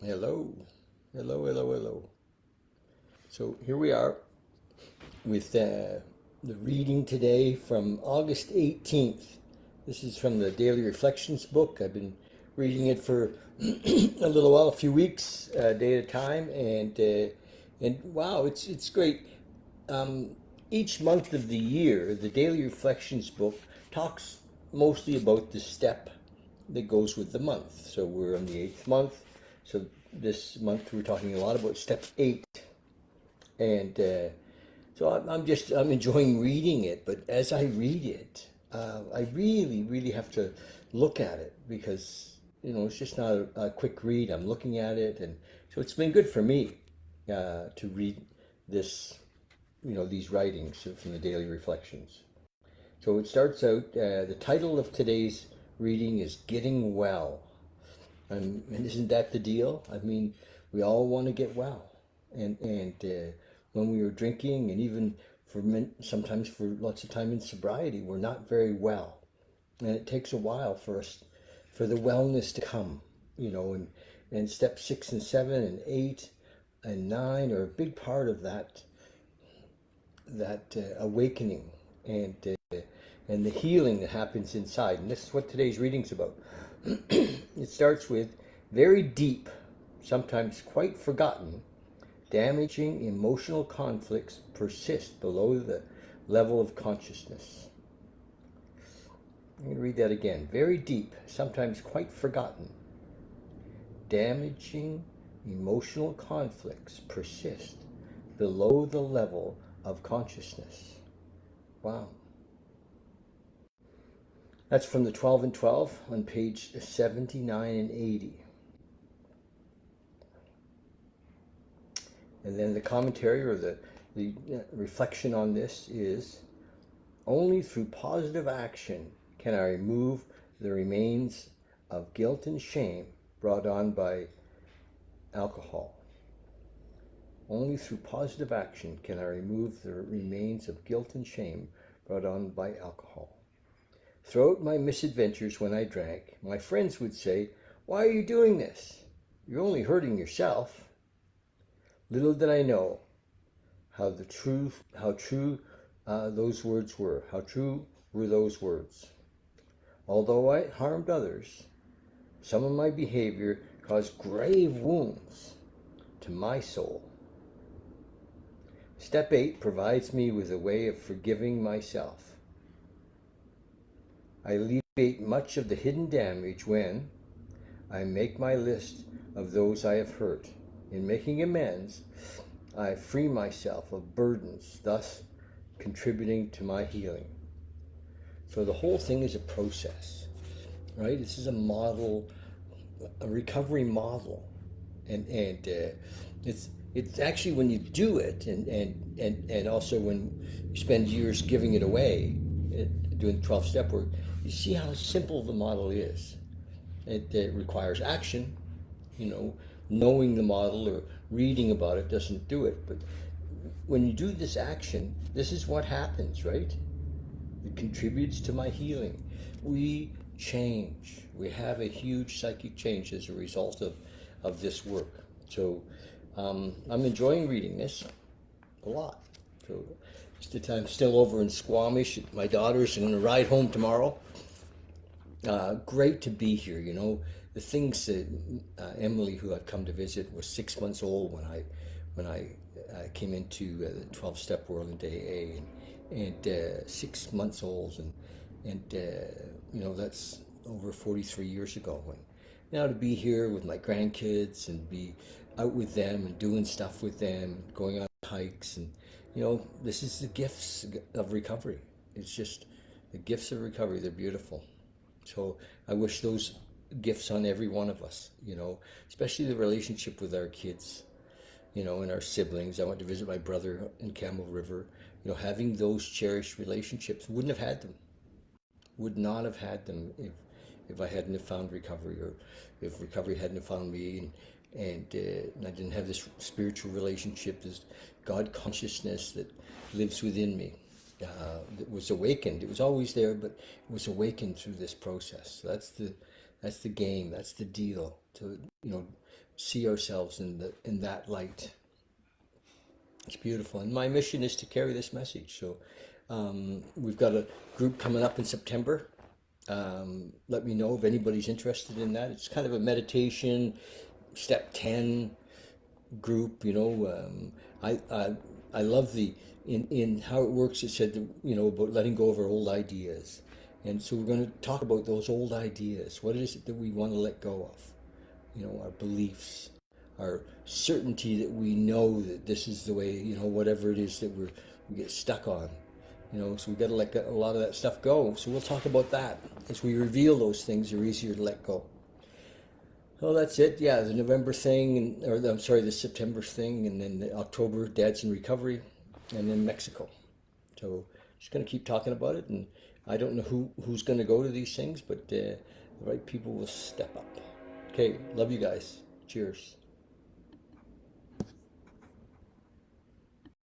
Hello, hello, hello, hello. So here we are with the reading today from August 18th. This is from the Daily Reflections book. I've been reading it for a little while, a few weeks, day at a time, and wow, it's great. Each month of the year, the Daily Reflections book talks mostly about the step that goes with the month. So we're on the 8th month. So this month we're talking a lot about step 8, and so I'm enjoying reading it. But as I read it, I really have to look at it because it's just not a quick read. I'm looking at it, and so it's been good for me to read this, these writings from the Daily Reflections. So it starts out. The title of today's reading is "Getting Well." And isn't that the deal? I mean, we all want to get well. And when we were drinking, and even sometimes for lots of time in sobriety, we're not very well. And it takes a while for us, for the wellness to come, and step 6 and 7 and 8 and 9 are a big part of that awakening and and the healing that happens inside. And this is what today's reading's about. It starts with very deep, sometimes quite forgotten, damaging emotional conflicts persist below the level of consciousness. I'm going to read that again. Very deep, sometimes quite forgotten, damaging emotional conflicts persist below the level of consciousness. Wow. That's from the 12 and 12 on page 79 and 80. And then the commentary or the reflection on this is, only through positive action can I remove the remains of guilt and shame brought on by alcohol. Only through positive action can I remove the remains of guilt and shame brought on by alcohol. Throughout my misadventures when I drank, my friends would say, "Why are you doing this? You're only hurting yourself." Little did I know how true those words were. How true were those words? Although I harmed others, some of my behavior caused grave wounds to my soul. Step 8 provides me with a way of forgiving myself. I alleviate much of the hidden damage when I make my list of those I have hurt. In making amends, I free myself of burdens, thus contributing to my healing. So the whole thing is a process, right? This is a model, a recovery model, and it's actually when you do it, and also when you spend years giving it away, doing the 12-step work, you see how simple the model is. It requires action, knowing the model or reading about it doesn't do it. But when you do this action, this is what happens, right? It contributes to my healing. We change. We have a huge psychic change as a result of this work. So I'm enjoying reading this a lot. So I'm still over in Squamish. My daughter's going to ride home tomorrow. Great to be here. The things that Emily, who I'd come to visit, was 6 months old when I came into the 12-step world in day A, and 6 months old, and that's over 43 years ago. And now to be here with my grandkids and be out with them and doing stuff with them, going on hikes, and this is the gifts of recovery. It's just the gifts of recovery. They're beautiful. So I wish those gifts on every one of us, especially the relationship with our kids, and our siblings. I went to visit my brother in Camel River. Having those cherished relationships, would not have had them if I hadn't have found recovery, or if recovery hadn't have found me, and I didn't have this spiritual relationship, this God consciousness that lives within me. That was awakened. It was always there, but it was awakened through this process. So that's the game. That's the deal. To see ourselves in that light. It's beautiful, and my mission is to carry this message. So we've got a group coming up in September. Let me know if anybody's interested in that. It's kind of a meditation, step 10 group. I love in how it works. It said about letting go of our old ideas, and so we're going to talk about those old ideas. What is it that we want to let go of? Our beliefs, our certainty that we know that this is the way. Whatever it is that we get stuck on. So we've got to let a lot of that stuff go. So we'll talk about that. As we reveal those things, they're easier to let go. Well, that's it. Yeah, the November thing, the September thing, and then the October, Dad's in Recovery, and then Mexico. So just going to keep talking about it, and I don't know who's going to go to these things, but the right people will step up. Okay, love you guys. Cheers.